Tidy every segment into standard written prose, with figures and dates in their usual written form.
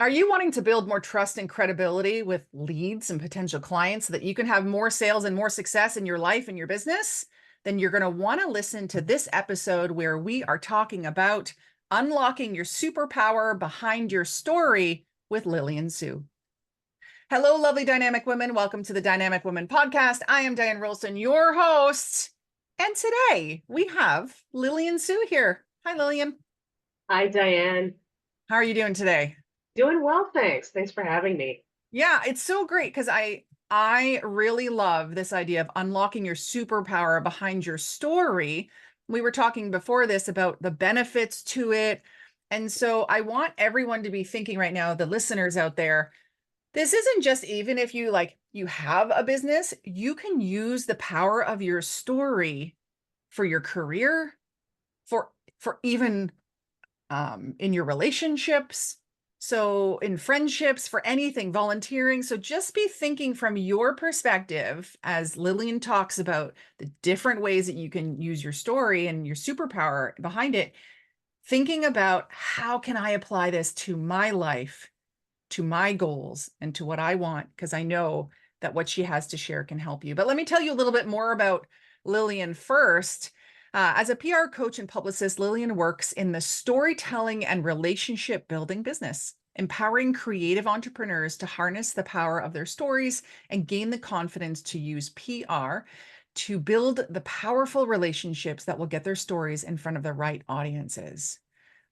Are you wanting to build more trust and credibility with leads and potential clients so that you can have more sales and more success in your life and your business? Then you're going to want to listen to this episode where we are talking about unlocking your superpower behind your story with Lilian Sue. Hello, lovely dynamic women. Welcome to the Dynamic Women Podcast. I am Diane Rolston, your host. And today we have Lilian Sue here. Hi, Lilian. Hi, Diane. How are you doing today? Doing well, thanks. Thanks for having me. Yeah, it's so great because I really love this idea of unlocking your superpower behind your story. We were talking before this about the benefits to it. And so I want everyone to be thinking right now, the listeners out there, this isn't just even if you have a business, you can use the power of your story for your career, for even in your relationships. So in friendships, for anything, volunteering. So just be thinking from your perspective as Lilian talks about the different ways that you can use your story and your superpower behind it, thinking about how can I apply this to my life, to my goals, and to what I want, because I know that what she has to share can help you. But let me tell you a little bit more about Lilian first. As a PR coach and publicist, Lilian works in the storytelling and relationship building business, empowering creative entrepreneurs to harness the power of their stories and gain the confidence to use PR to build the powerful relationships that will get their stories in front of the right audiences.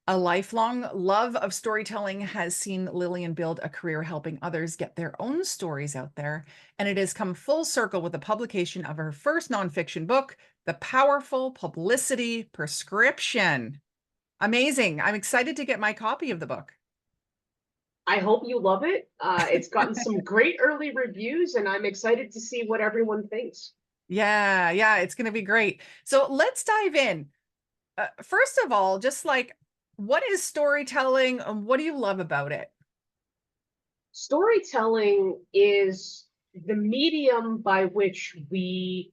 A lifelong love of storytelling has seen Lilian build a career helping others get their own stories out there, and it has come full circle with the publication of her first nonfiction book, The Powerful Publicity Prescription. Amazing. I'm excited to get my copy of the book. I hope you love it. It's gotten some great early reviews, and I'm excited to see what everyone thinks. Yeah, it's going to be great. So let's dive in. First of all, just like, what is storytelling and what do you love about it? Storytelling is the medium by which we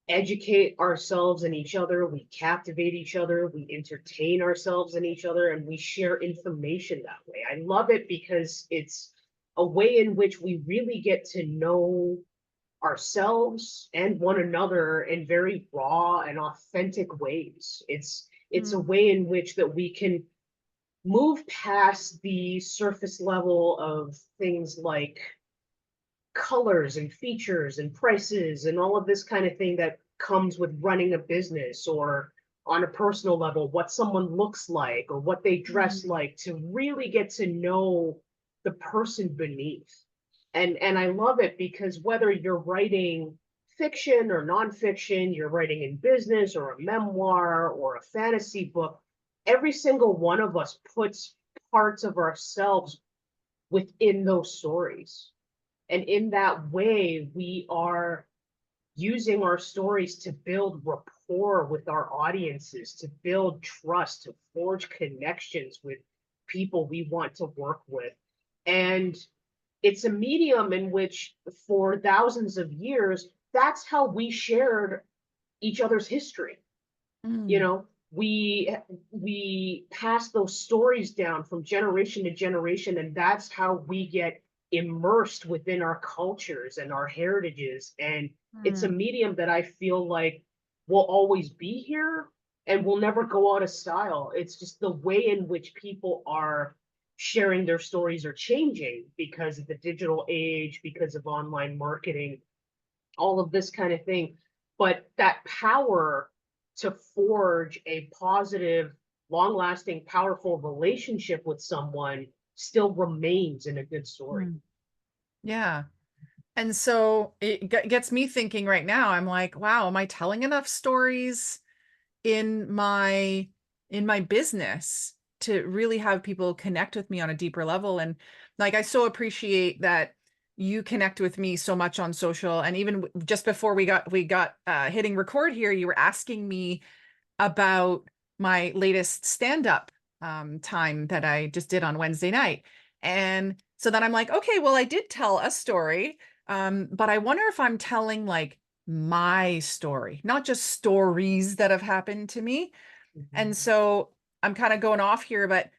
educate ourselves and each other, we captivate each other, we entertain ourselves and each other, and we share information that way. I love it because it's a way in which we really get to know ourselves and one another in very raw and authentic ways. It's a way in which that we can move past the surface level of things like colors and features and prices and all of this kind of thing that comes with running a business, or on a personal level what someone looks like or what they dress like, to really get to know the person beneath. And I love it because whether you're writing fiction or nonfiction, you're writing in business or a memoir or a fantasy book, every single one of us puts parts of ourselves within those stories. And in that way, we are using our stories to build rapport with our audiences, to build trust, to forge connections with people we want to work with. And it's a medium in which, for thousands of years, that's how we shared each other's history. You Mm. know, we pass those stories down from generation to generation, and that's how we get immersed within our cultures and our heritages. And it's a Mm. medium that I feel like will always be here and will never go out of style. It's just the way in which people are sharing their stories are changing because of the digital age, because of online marketing, all of this kind of thing. But that power to forge a positive, long lasting, powerful relationship with someone still remains in a good story. Mm. Yeah. And so it gets me thinking right now. I'm like, wow, am I telling enough stories in my business to really have people connect with me on a deeper level? And like, I so appreciate that you connect with me so much on social. And even just before we got hitting record here, you were asking me about my latest stand-up time that I just did on Wednesday night. And so then I'm like, okay, well, I did tell a story, but I wonder if I'm telling like my story, not just stories that have happened to me. And Mhm. so I'm kind of going off here, but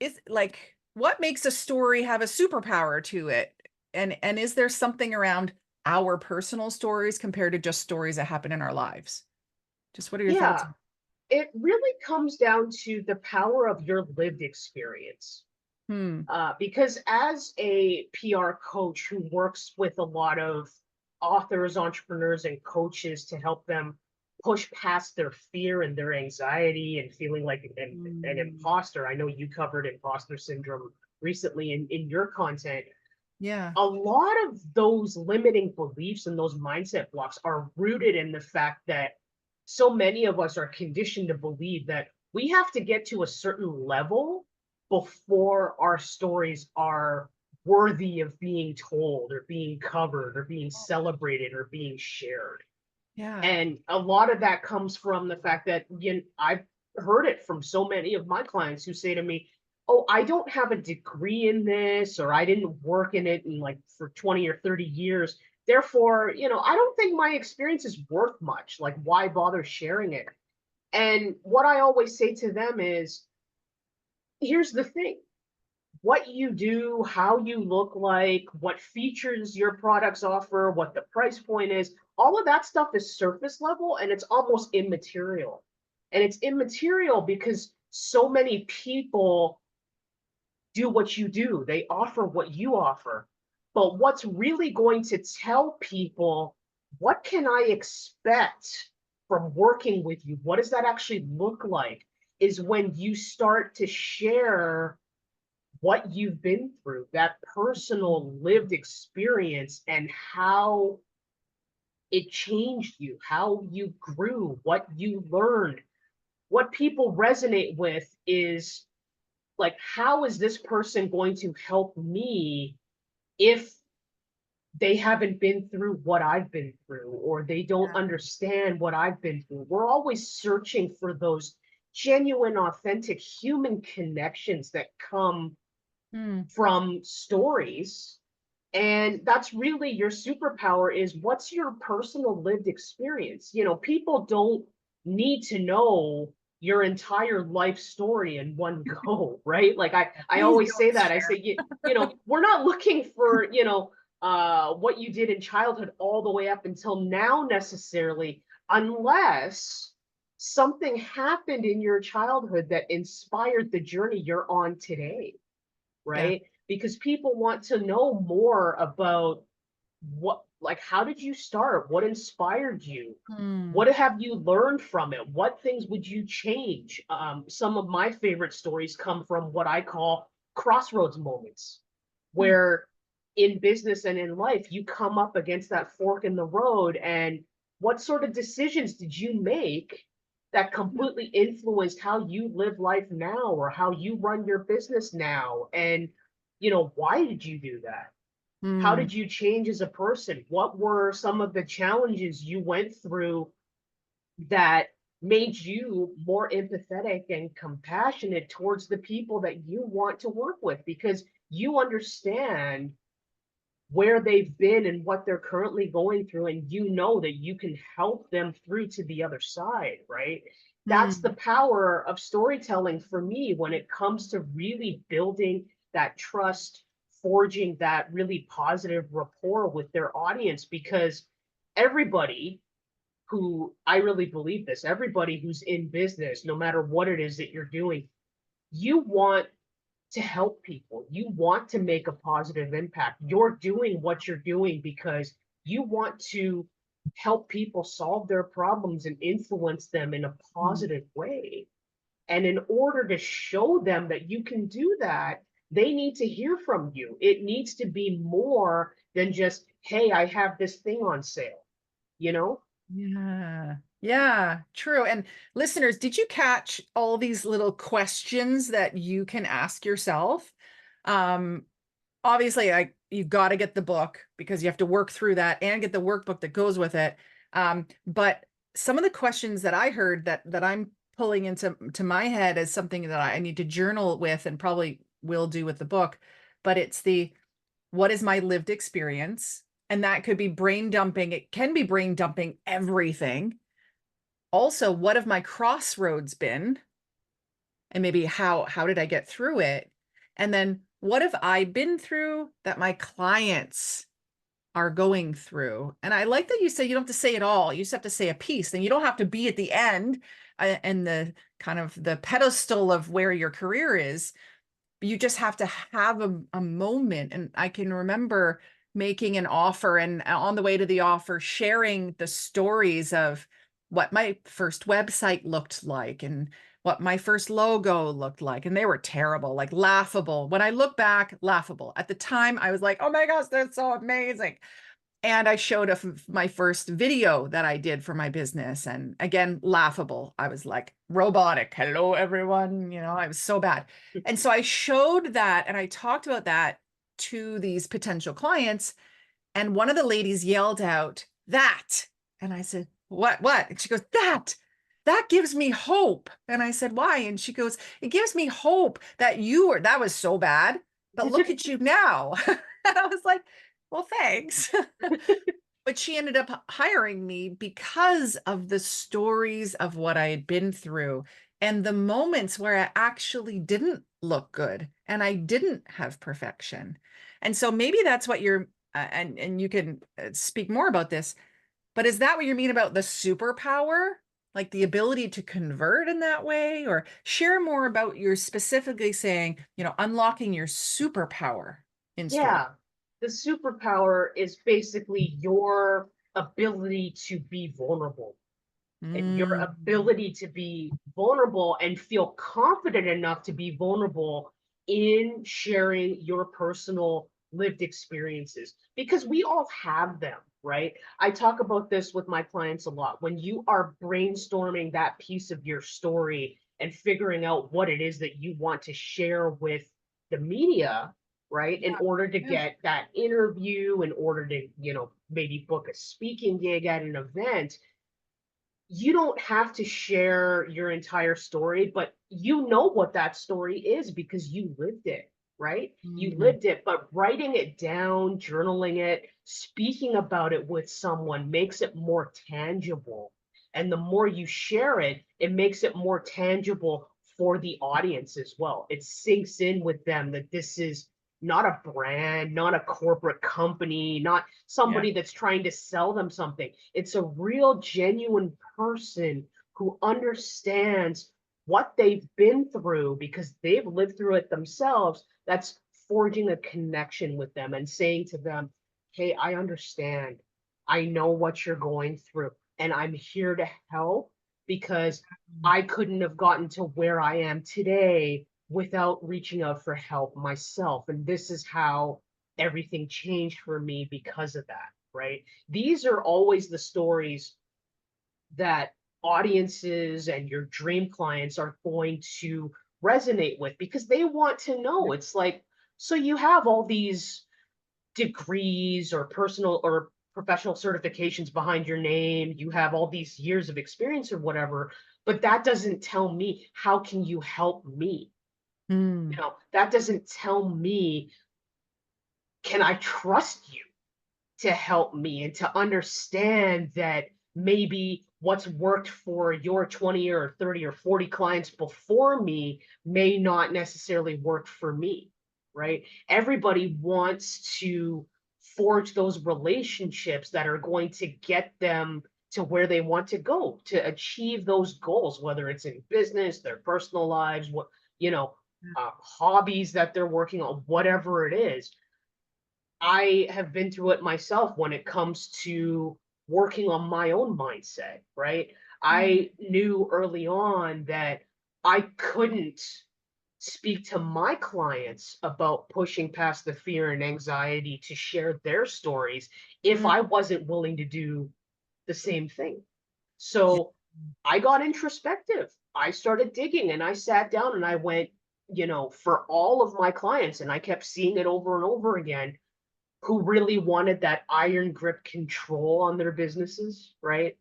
it's like, what makes a story have a superpower to it? And is there something around our personal stories compared to just stories that happen in our lives? Just what are your thoughts? Yeah, it really comes down to the power of your lived experience. Hmm. Because as a PR coach who works with a lot of authors, entrepreneurs, and coaches to help them push past their fear and their anxiety and feeling like an Mm. imposter, I know you covered imposter syndrome recently in your content. Yeah. A lot of those limiting beliefs and those mindset blocks are rooted in the fact that so many of us are conditioned to believe that we have to get to a certain level before our stories are worthy of being told or being covered or being celebrated or being shared. Yeah. And a lot of that comes from the fact that, I've heard it from so many of my clients who say to me, "Oh, I don't have a degree in this, or I didn't work in it in like for 20 or 30 years. Therefore, I don't think my experience is worth much. Like, why bother sharing it?" And what I always say to them is, here's the thing: what you do, how you look like, what features your products offer, what the price point is, all of that stuff is surface level and it's almost immaterial. And it's immaterial because so many people do what you do, they offer what you offer. But what's really going to tell people, what can I expect from working with you? What does that actually look like? Is when you start to share what you've been through, that personal lived experience, and how it changed you, how you grew, what you learned. What people resonate with is like, how is this person going to help me if they haven't been through what I've been through, or they don't understand what I've been through? We're always searching for those genuine, authentic human connections that come Hmm. from stories. And that's really your superpower, is what's your personal lived experience. People don't need to know your entire life story in one go, right? Like I Please always don't say that. I share. say, we're not looking for, what you did in childhood all the way up until now necessarily, unless something happened in your childhood that inspired the journey you're on today, Yeah. right? Because people want to know more about like, how did you start? What inspired you? Hmm. What have you learned from it? What things would you change? Some of my favorite stories come from what I call crossroads moments, Hmm. where in business and in life, you come up against that fork in the road. And what sort of decisions did you make that Yeah. completely influenced how you live life now or how you run your business now? And, why did you do that? How Hmm. did you change as a person? What were some of the challenges you went through that made you more empathetic and compassionate towards the people that you want to work with? Because you understand where they've been and what they're currently going through, and you know that you can help them through to the other side, right? That's the Hmm. power of storytelling for me when it comes to really building that trust, forging that really positive rapport with their audience. Because everybody who, I really believe this, everybody who's in business, no matter what it is that you're doing, you want to help people. You want to make a positive impact. You're doing what you're doing because you want to help people solve their problems and influence them in a Hmm. positive way. And in order to show them that you can do that, they need to hear from you. It needs to be more than just, "Hey, I have this thing on sale," you know? Yeah. Yeah, true. And listeners, did you catch all these little questions that you can ask yourself? Um, Obviously, you got to get the book because you have to work through that and get the workbook that goes with it. But some of the questions that I heard that I'm pulling into my head as something that I need to journal with and probably will do with the book, but it's what is my lived experience? And that could be brain dumping. It can be brain dumping everything. Also, what have my crossroads been? And maybe how did I get through it? And then what have I been through that my clients are going through? And I like that you say you don't have to say it all. You just have to say a piece, and you don't have to be at the end and the kind of the pedestal of where your career is. You just have to have a moment. And I can remember making an offer, and on the way to the offer, sharing the stories of what my first website looked like and what my first logo looked like. And they were terrible, like laughable. When I look back, laughable. At the time, I was like, oh my gosh, that's so amazing. And I showed my first video that I did for my business. And again, laughable. I was like robotic. Hello, everyone. I was so bad. And so I showed that and I talked about that to these potential clients. And one of the ladies yelled out, that. And I said, what? And she goes, that gives me hope. And I said, why? And she goes, it gives me hope that that was so bad, but look at you now. And I was like, well, thanks. But she ended up hiring me because of the stories of what I had been through and the moments where I actually didn't look good and I didn't have perfection. And so maybe that's what you're, and you can speak more about this, but is that what you mean about the superpower? Like the ability to convert in that way? Or share more about your specifically saying, unlocking your superpower in story. Yeah, the superpower is basically your ability to be vulnerable, and your Mm, ability to be vulnerable and feel confident enough to be vulnerable in sharing your personal lived experiences, because we all have them, right? I talk about this with my clients a lot. When you are brainstorming that piece of your story and figuring out what it is that you want to share with the media, right, in yeah, order to yeah. get that interview, in order to, maybe book a speaking gig at an event, you don't have to share your entire story, but you know what that story is because you lived it, right? You Mm, lived it, but writing it down, journaling it, speaking about it with someone makes it more tangible. And the more you share it, it makes it more tangible for the audience as well. It sinks in with them that this is not a brand, not a corporate company, not yeah. somebody that's trying to sell them something. It's a real, genuine person who understands what they've been through because they've lived through it themselves. That's forging a connection with them and saying to them, hey, I understand. I know what you're going through, and I'm here to help because I couldn't have gotten to where I am today without reaching out for help myself. And this is how everything changed for me because of that, right? These are always the stories that audiences and your dream clients are going to resonate with because they want to know. It's like, so you have all these degrees or personal or professional certifications behind your name, you have all these years of experience or whatever, but that doesn't tell me how can you help me. Mm, That doesn't tell me, can I trust you to help me and to understand that maybe what's worked for your 20 or 30 or 40 clients before me may not necessarily work for me, right? Everybody wants to forge those relationships that are going to get them to where they want to go to achieve those goals, whether it's in business, their personal lives, what, you know, hobbies that they're working on, whatever it is. I have been through it myself when it comes to working on my own mindset, right? mm, I knew early on that I couldn't speak to my clients about pushing past the fear and anxiety to share their stories if mm, I wasn't willing to do the same thing. yeah. So I got introspective. I started digging and I sat down and I went, for all of my clients, and I kept seeing it over and over again, who really wanted that iron grip control on their businesses, right?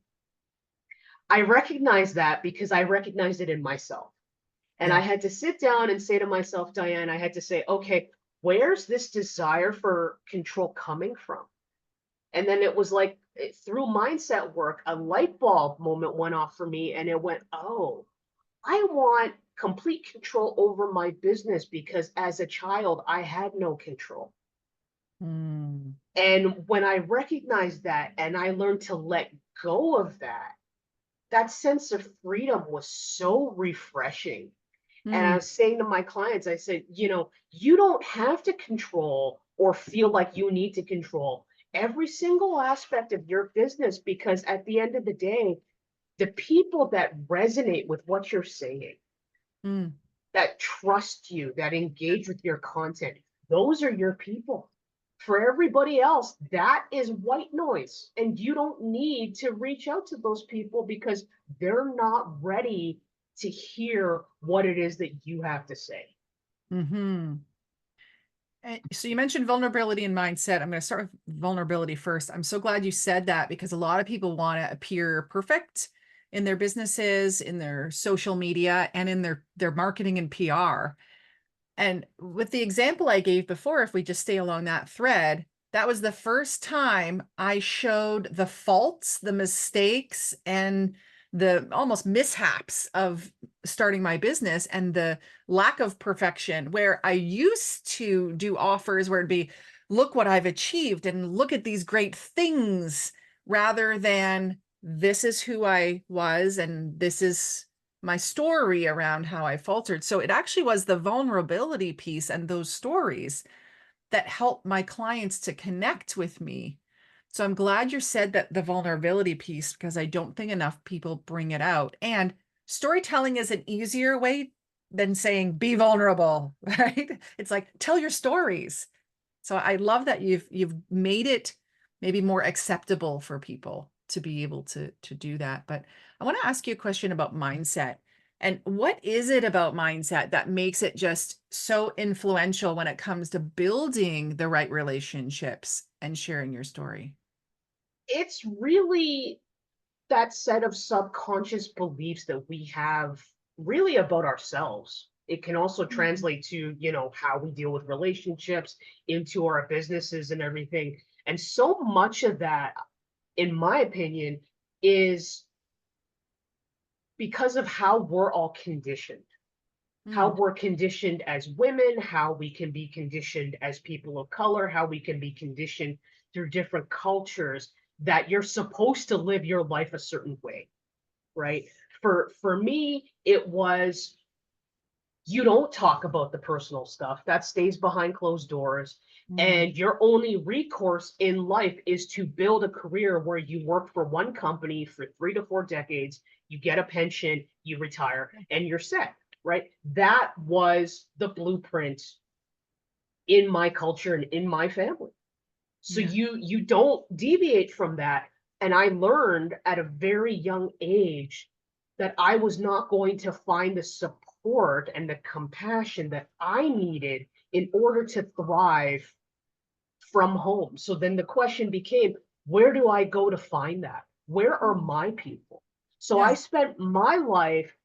I recognized that because I recognized it in myself. And I Yeah. had to sit down and say to myself, Diane, I had to say, okay, where's this desire for control coming from? And then it was like through mindset work, a light bulb moment went off for me and it went, oh, I want complete control over my business because as a child, I had no control. Mm. And when I recognized that and I learned to let go of that, that sense of freedom was so refreshing. And I Mm. was saying to my clients, I said, you don't have to control or feel like you need to control every single aspect of your business because at the end of the day, the people that resonate with what you're saying, Mm. that trust you, that engage with your content, those are your people. For everybody else, that is white noise. And you don't need to reach out to those people because they're not ready to hear what it is that you have to say. Hmm. So you mentioned vulnerability and mindset. I'm going to start with vulnerability first. I'm so glad you said that because a lot of people want to appear perfect in their businesses, in their social media, and in their marketing and PR. And with the example I gave before, if we just stay along that thread, that was the first time I showed the faults, the mistakes, and the almost mishaps of starting my business and the lack of perfection, where I used to do offers where it'd be, look what I've achieved and look at these great things, rather than this is who I was and this is my story around how I faltered. So it actually was the vulnerability piece and those stories that helped my clients to connect with me. So I'm glad you said that, the vulnerability piece, because I don't think enough people bring it out. And storytelling is an easier way than saying be vulnerable, right? It's like tell your stories. So I love that you've made it maybe more acceptable for people to be able to do that. But I want to ask you a question about mindset. And what is it about mindset that makes it just so influential when it comes to building the right relationships and sharing your story? It's really that set of subconscious beliefs that we have really about ourselves. It can also Mm. translate to, how we deal with relationships, into our businesses and everything. And so much of that, in my opinion, is because of how we're all conditioned. How Mm. we're conditioned as women, how we can be conditioned as people of color, how we can be conditioned through different cultures that you're supposed to live your life a certain way, right? For me, it was you don't talk about the personal stuff that stays behind closed doors. Mm. And your only recourse in life is to build a career where you work for one company for 3 to 4 decades, you get a pension, you retire, and you're set, right? That was the blueprint in my culture and in my family. So Yeah. you don't deviate from that. And I learned at a very young age that I was not going to find the support and the compassion that I needed in order to thrive from home. So then the question became, where do I go to find that? Where are Mm. my people? So I Yeah. spent my life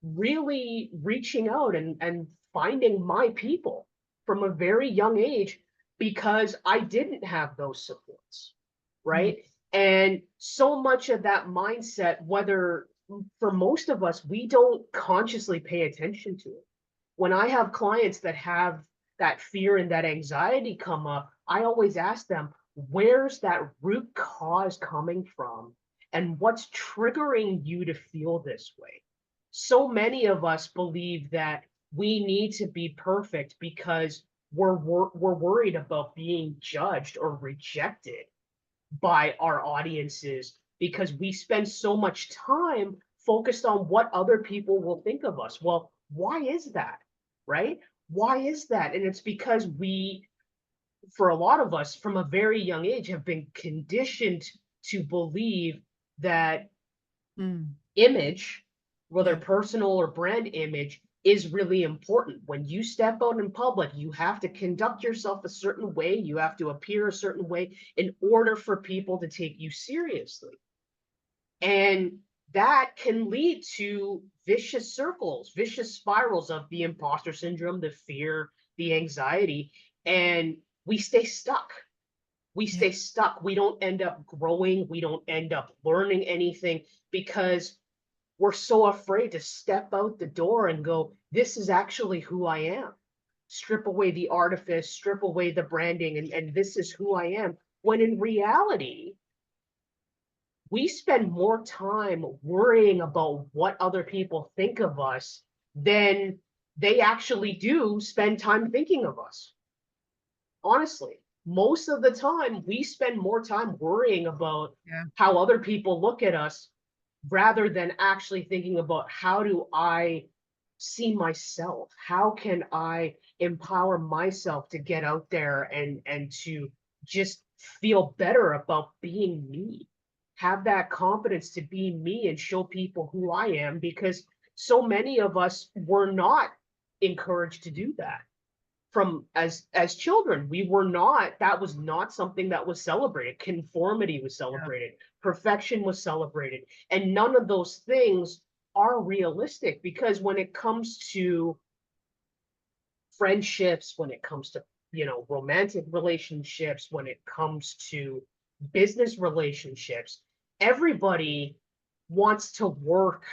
really reaching out and finding my people from a very young age because I didn't have those supports, Mm. right? And so much of that mindset, whether for most of us, we don't consciously pay attention to it. When I have clients that have that fear and that anxiety come up, I always ask them, where's that root cause coming from? And what's triggering you to feel this way? So many of us believe that we need to be perfect because we're worried about being judged or rejected by our audiences because we spend so much time focused on what other people will think of us. Well, why is that? Right? Why is that? And it's because we, for a lot of us, from a very young age, have been conditioned to believe that Mm. image, whether Yeah. personal or brand image, is really important. When you step out in public, you have to conduct yourself a certain way, you have to appear a certain way in order for people to take you seriously. And that can lead to vicious circles, vicious spirals of the imposter syndrome, the fear, the anxiety, and we stay stuck. We Yeah. stay stuck. We don't end up growing. We don't end up learning anything because we're so afraid to step out the door and go, this is actually who I am. Strip away the artifice, strip away the branding, and this is who I am. When in reality, we spend more time worrying about what other people think of us than they actually do spend time thinking of us. Honestly, most of the time, we spend more time worrying about Yeah. how other people look at us rather than actually thinking about how do I see myself? How can I empower myself to get out there and to just feel better about being me? Have that confidence to be me and show people who I am, because so many of us were not encouraged to do that from as children. We were not, that was not something that was celebrated. Conformity was Yeah. celebrated, perfection was celebrated, and none of those things are realistic, because when it comes to friendships, when it comes to, romantic relationships, when it comes to business relationships, everybody wants to work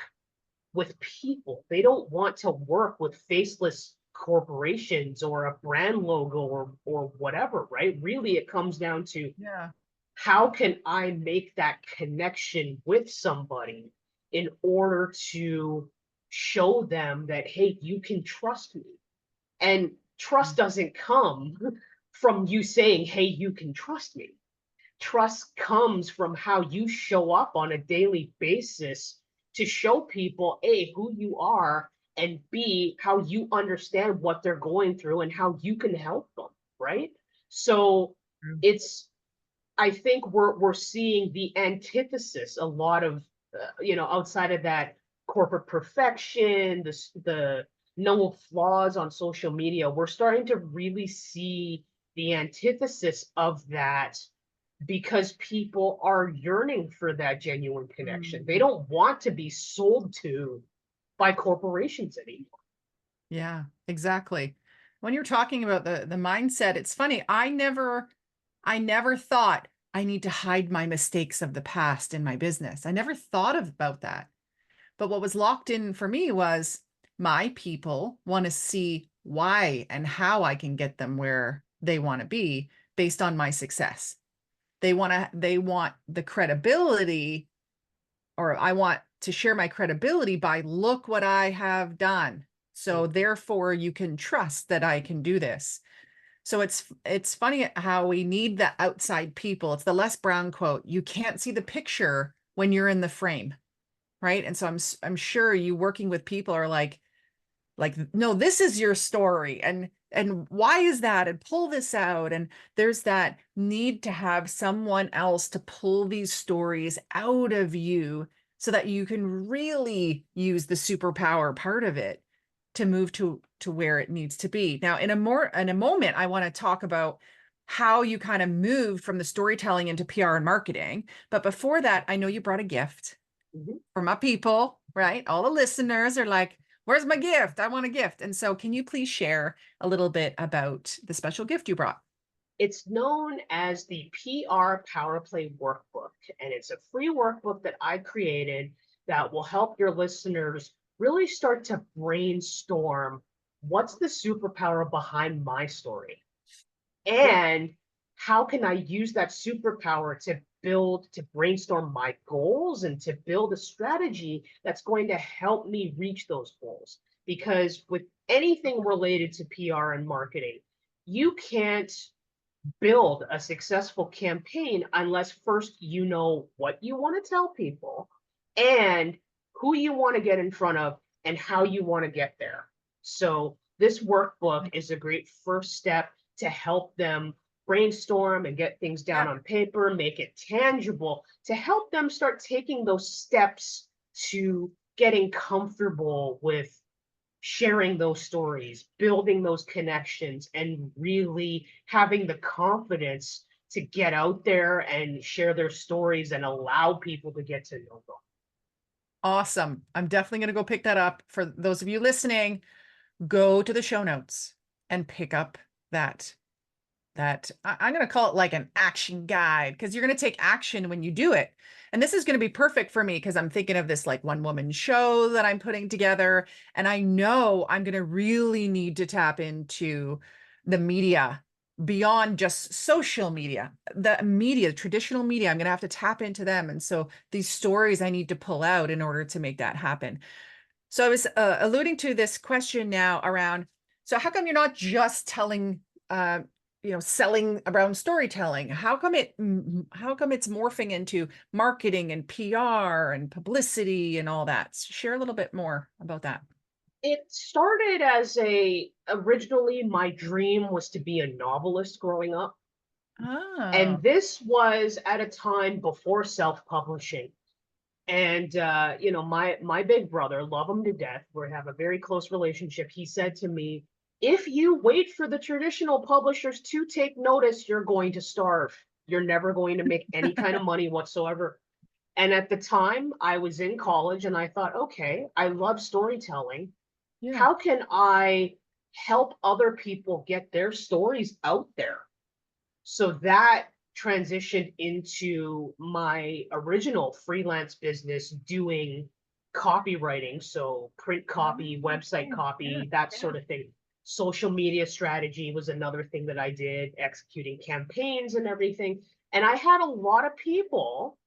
with people. They don't want to work with faceless corporations or a brand logo or whatever, right? Really, it comes down to Yeah. how can I make that connection with somebody in order to show them that, hey, you can trust me. And trust Mm. doesn't come from you saying, hey, you can trust me. Trust comes from how you show up on a daily basis to show people, A, who you are, and B, how you understand what they're going through and how you can help them, right? So True. it's, I think we're seeing the antithesis a lot of, outside of that corporate perfection, the no flaws on social media. We're starting to really see the antithesis of that, because people are yearning for that genuine connection. They Mm. don't want to be sold to by corporations anymore. Yeah, exactly. When you're talking about the mindset, it's funny. I never thought I need to hide my mistakes of the past in my business. I never thought about that. But what was locked in for me was my people want to see why and how I can get them where they want to be based on my success. They want the credibility, or I want to share my credibility by look what I have done. So therefore you can trust that I can do this. So it's funny how we need the outside people. It's the Les Brown quote. You can't see the picture when you're in the frame, right? And so I'm sure you working with people are like no, this is your story, and why is that, and pull this out, and there's that need to have someone else to pull these stories out of you so that you can really use the superpower part of it to move to where it needs to be. Now in a moment I want to talk about how you kind of moved from the storytelling into PR and marketing, but before that I know you brought a gift Mhm. for my people, right? All the listeners are like, where's my gift? I want a gift. And so can you please share a little bit about the special gift you brought? It's known as the PR Power Play Workbook, and it's a free workbook that I created that will help your listeners really start to brainstorm what's the superpower behind my story, Yep. and how can I use that superpower to build, to brainstorm my goals and to build a strategy that's going to help me reach those goals. Because with anything related to PR and marketing, you can't build a successful campaign unless first you know what you want to tell people and who you want to get in front of and how you want to get there. So, this workbook is a great first step to help them brainstorm and get things down Yeah. on paper, make it tangible, to help them start taking those steps to getting comfortable with sharing those stories, building those connections, and really having the confidence to get out there and share their stories and allow people to get to know them. Awesome. I'm definitely going to go pick that up. For those of you listening, go to the show notes and pick up that that I'm going to call it like an action guide, because you're going to take action when you do it. And this is going to be perfect for me because I'm thinking of this like one woman show that I'm putting together. And I know I'm going to really need to tap into the media beyond just social media, the media, traditional media. I'm going to have to tap into them. And so these stories I need to pull out in order to make that happen. So I was alluding to this question now around, so how come you're not just telling, selling around storytelling? How come how come it's morphing into marketing and PR and publicity and all that? Share a little bit more about that. It started as originally my dream was to be a novelist growing up. Oh, And this was at a time before self-publishing. And my big brother, love him to death, we have a very close relationship. He said to me, if you wait for the traditional publishers to take notice, you're going to starve. You're never going to make any kind of money whatsoever. And at the time, I was in college and I thought, okay, I love storytelling. yeah. How can I help other people get their stories out there? So that transitioned into my original freelance business doing copywriting. So print copy, website Oh, yeah, copy, that yeah. sort of thing. Social media strategy was another thing that I did, executing campaigns and everything. And I had a lot of people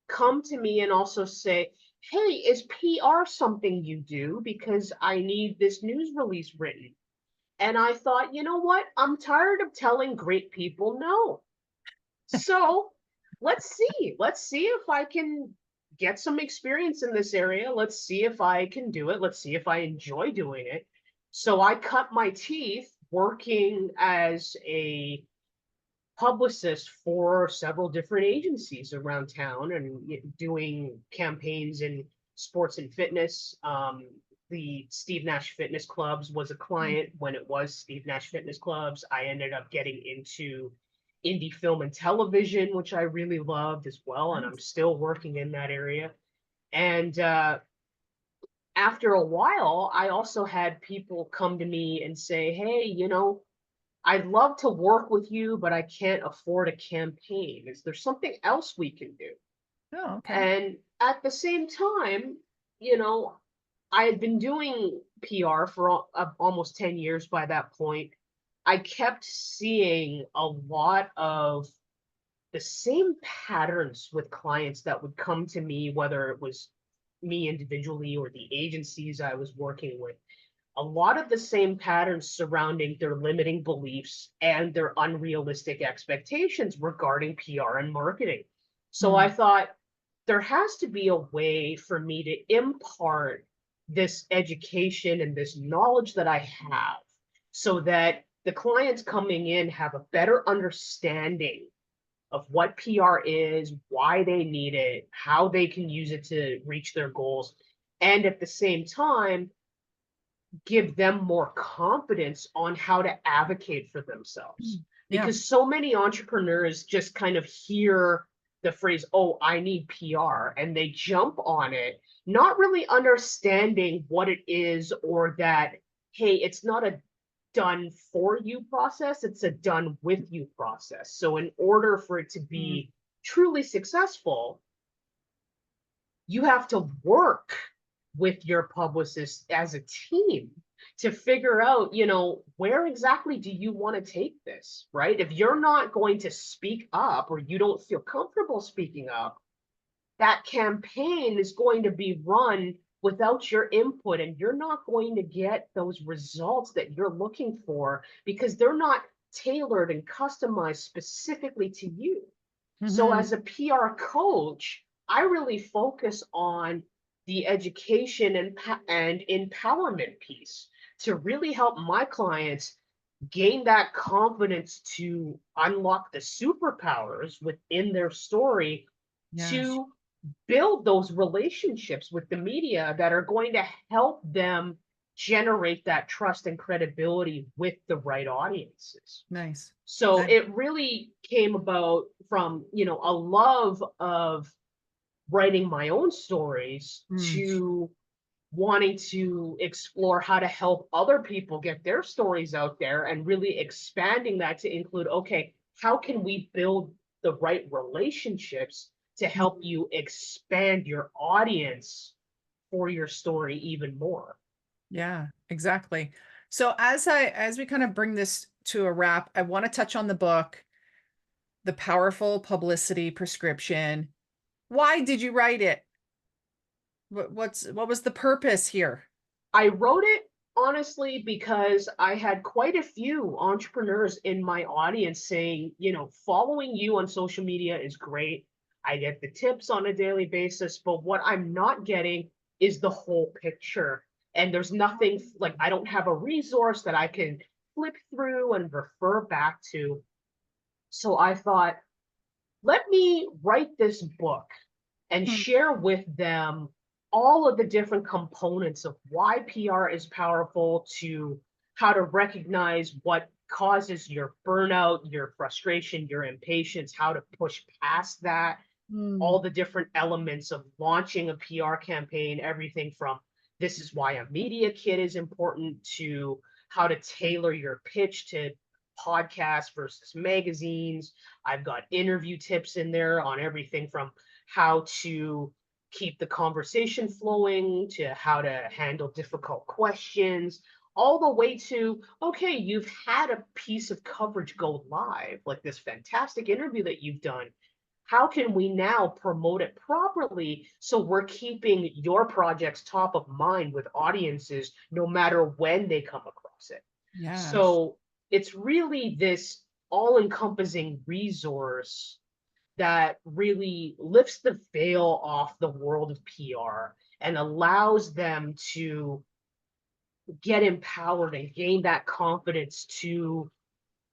come to me and also say, hey, is PR something you do? Because I need this news release written. And I thought, you know what? I'm tired of telling great people no. So let's see. Let's see if I can get some experience in this area. Let's see if I can do it. Let's see if I enjoy doing it. So I cut my teeth working as a publicist for several different agencies around town and doing campaigns in sports and fitness. The Steve Nash Fitness Clubs was a client when it was Steve Nash Fitness Clubs. I ended up getting into indie film and television, which I really loved as well. And I'm Nice. still working in that area. And after a while, I also had people come to me and say, hey, I'd love to work with you, but I can't afford a campaign. Is there something else we can do? Oh, okay. And at the same time, you know, I had been doing PR for almost 10 years by that point. I kept seeing a lot of the same patterns with clients that would come to me, whether it was me individually or the agencies I was working with. A lot of the same patterns surrounding their limiting beliefs and their unrealistic expectations regarding PR and marketing. So I Hmm. thought there has to be a way for me to impart this education and this knowledge that I have so that the clients coming in have a better understanding of what PR is, why they need it, how they can use it to reach their goals, and at the same time, give them more confidence on how to advocate for themselves. Yeah. Because so many entrepreneurs just kind of hear the phrase, oh, I need PR, and they jump on it, not really understanding what it is or that, hey, it's not a done for you process, it's a done with you process. So, in order for it to Mm. be truly successful, you have to work with your publicist as a team to figure out, where exactly do you want to take this, right? If you're not going to speak up or you don't feel comfortable speaking up, that campaign is going to be run without your input and you're not going to get those results that you're looking for because they're not tailored and customized specifically to you. So Hmm. as a PR coach, I really focus on the education and empowerment piece to really help my clients gain that confidence to unlock the superpowers within their story Yes. to build those relationships with the media that are going to help them generate that trust and credibility with the right audiences. Nice. So Nice. it really came about from, a love of writing my own stories Mm. to wanting to explore how to help other people get their stories out there and really expanding that to include, okay, how can we build the right relationships to help you expand your audience for your story even more? Yeah, exactly. So as we kind of bring this to a wrap, I want to touch on the book, The Powerful Publicity Prescription. Why did you write it? What was the purpose here? I wrote it honestly because I had quite a few entrepreneurs in my audience saying, following you on social media is great. I get the tips on a daily basis, but what I'm not getting is the whole picture. And there's nothing like I don't have a resource that I can flip through and refer back to. So I thought, let me write this book and Hmm. share with them all of the different components of why PR is powerful, to how to recognize what causes your burnout, your frustration, your impatience, how to push past that, Hmm. all the different elements of launching a PR campaign, everything from this is why a media kit is important to how to tailor your pitch to podcasts versus magazines. I've got interview tips in there on everything from how to keep the conversation flowing to how to handle difficult questions, all the way to, okay, you've had a piece of coverage go live, like this fantastic interview that you've done. How can we now promote it properly so we're keeping your projects top of mind with audiences no matter when they come across it? Yes. So it's really this all encompassing resource that really lifts the veil off the world of PR and allows them to get empowered and gain that confidence to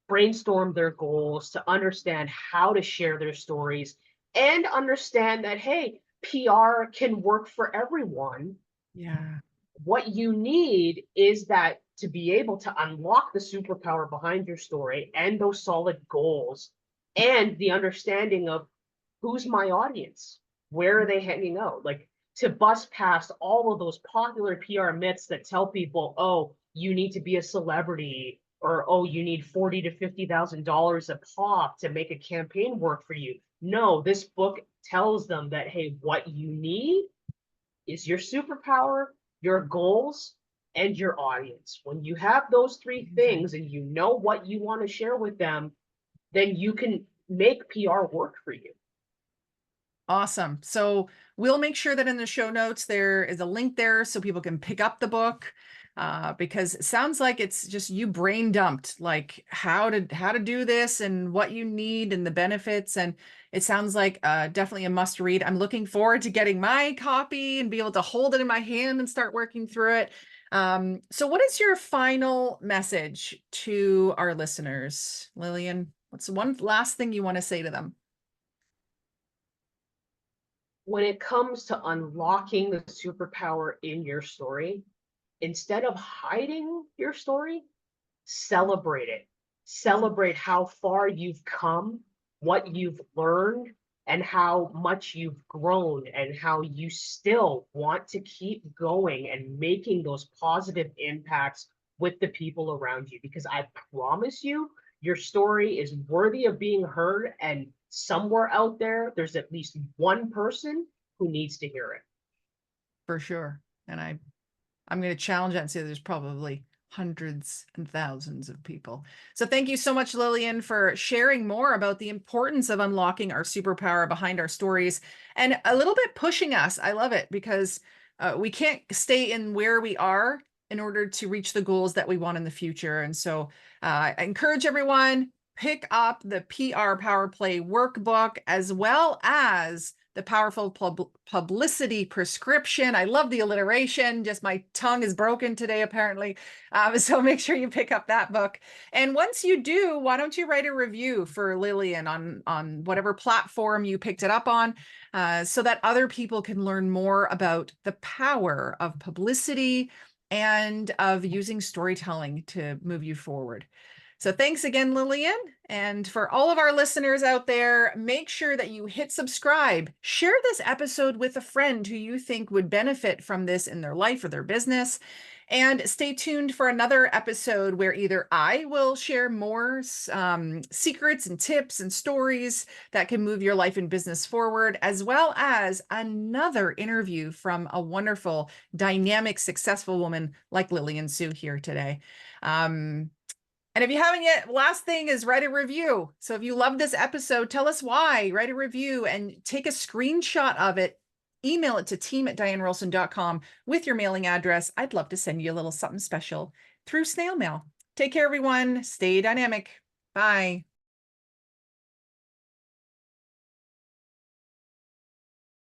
brainstorm their goals, to understand how to share their stories, and understand that, hey, PR can work for everyone. Yeah. What you need is that to be able to unlock the superpower behind your story and those solid goals and the understanding of who's my audience? Where are they hanging out? Like to bust past all of those popular PR myths that tell people, oh, you need to be a celebrity, or oh, you need 40 to $50,000 a pop to make a campaign work for you. No, this book tells them that, hey, what you need is your superpower, your goals, and your audience. When you have those three Amazing. things and you know what you want to share with them, then you can make PR work for you. Awesome. So we'll make sure that in the show notes there is a link there so people can pick up the book, because it sounds like it's just you brain dumped like how to do this and what you need and the benefits. And it sounds like definitely a must read. I'm looking forward to getting my copy and be able to hold it in my hand and start working through it. So what is your final message to our listeners, Lilian? What's one last thing you want to say to them? When it comes to unlocking the superpower in your story, instead of hiding your story, celebrate it. Celebrate how far you've come, what you've learned, and how much you've grown, and how you still want to keep going and making those positive impacts with the people around you. Because I promise you, your story is worthy of being heard. And somewhere out there, there's at least one person who needs to hear it. For sure. And I'm going to challenge that and say there's probably hundreds and thousands of people. So thank you so much, Lilian, for sharing more about the importance of unlocking our superpower behind our stories and a little bit pushing us. I love it because we can't stay in where we are in order to reach the goals that we want in the future. And so I encourage everyone, pick up the PR Power Play workbook as well as the powerful publicity prescription. I love the alliteration. Just my tongue is broken today, apparently. So make sure you pick up that book. And once you do, why don't you write a review for Lilian on whatever platform you picked it up on, so that other people can learn more about the power of publicity and of using storytelling to move you forward. So thanks again, Lilian. And for all of our listeners out there, make sure that you hit subscribe. Share this episode with a friend who you think would benefit from this in their life or their business. And stay tuned for another episode where either I will share more secrets and tips and stories that can move your life and business forward, as well as another interview from a wonderful, dynamic, successful woman like Lilian Sue here today. And if you haven't yet, last thing is write a review. So if you love this episode, tell us why, write a review and take a screenshot of it. Email it to team@dianerolston.com with your mailing address. I'd love to send you a little something special through snail mail. Take care, everyone. Stay dynamic. Bye.